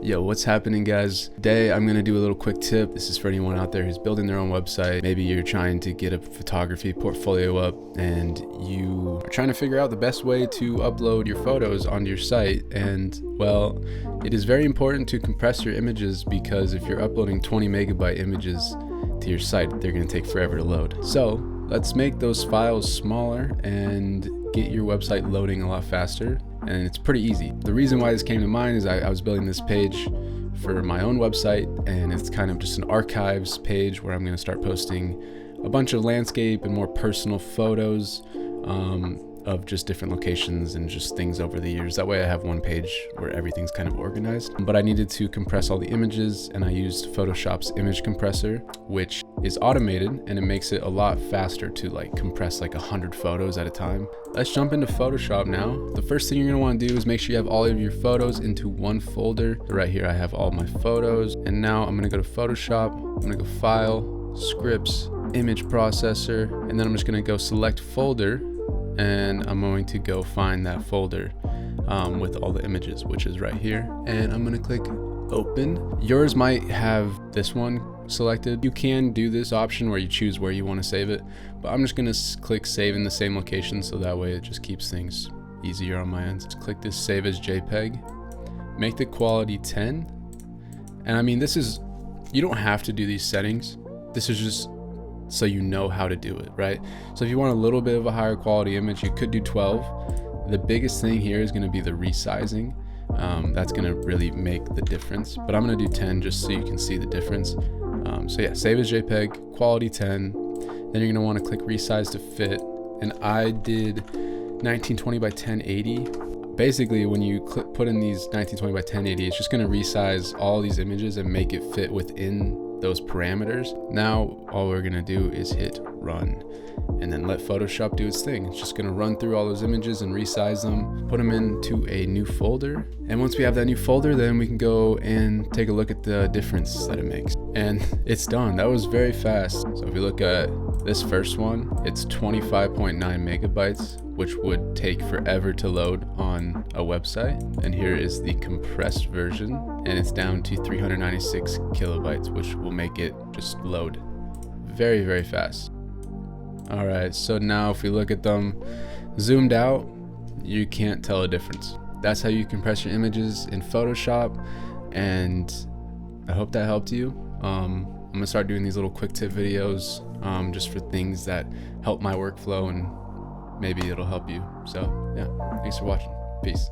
Yo, what's happening, guys? Today I'm gonna do a little quick tip. This is for anyone out there who's building their own website. Maybe you're trying to get a photography portfolio up and you are trying to figure out the best way to upload your photos onto your site. And well, it is very important to compress your images, because if you're uploading 20 megabyte images to your site, they're gonna take forever to load. So let's make those files smaller and get your website loading a lot faster. And it's pretty easy. The reason why this came to mind is I was building this page for my own website, and it's kind of just an archives page where I'm going to start posting a bunch of landscape and more personal photos of just different locations and just things over the years. That way I have one page where everything's kind of organized. But I needed to compress all the images, and I used Photoshop's image compressor, which is automated, and it makes it a lot faster to compress 100 photos at a time. Let's jump into Photoshop now. The first thing you're gonna wanna do is make sure you have all of your photos into one folder. Right here I have all my photos, and now I'm gonna go to Photoshop. I'm gonna go File, Scripts, Image Processor, and then I'm just gonna go Select Folder, and I'm going to go find that folder with all the images, which is right here, and I'm gonna click Open. Yours might have this one selected. You can do this option where you choose where you want to save it, but I'm just gonna click Save in the same location, so that way it just keeps things easier on my end. Just click this Save as JPEG, make the quality 10, and I mean, this is, you don't have to do these settings. This is just so you know how to do it, right? So if you want a little bit of a higher quality image, you could do 12. The biggest thing here is going to be the resizing. That's going to really make the difference, but I'm going to do 10 just so you can see the difference. So yeah, save as JPEG, quality 10. Then you're going to want to click resize to fit, and I did 1920 by 1080. Basically, when you put in these 1920 by 1080, it's just going to resize all these images and make it fit within those parameters. Now all we're gonna do is hit run, and then let Photoshop do its thing. It's just gonna run through all those images and resize them, put them into a new folder, and once we have that new folder, then we can go and take a look at the difference that it makes. And it's done. That was very fast. So if you look at this first one, it's 25.9 megabytes, which would take forever to load on a website. And here is the compressed version, and it's down to 396 kilobytes, which will make it just load very, very fast. All right, so now if we look at them zoomed out, you can't tell a difference. That's how you compress your images in Photoshop, and I hope that helped you. I'm gonna start doing these little quick tip videos just for things that help my workflow, and maybe it'll help you. So yeah, thanks for watching. Peace.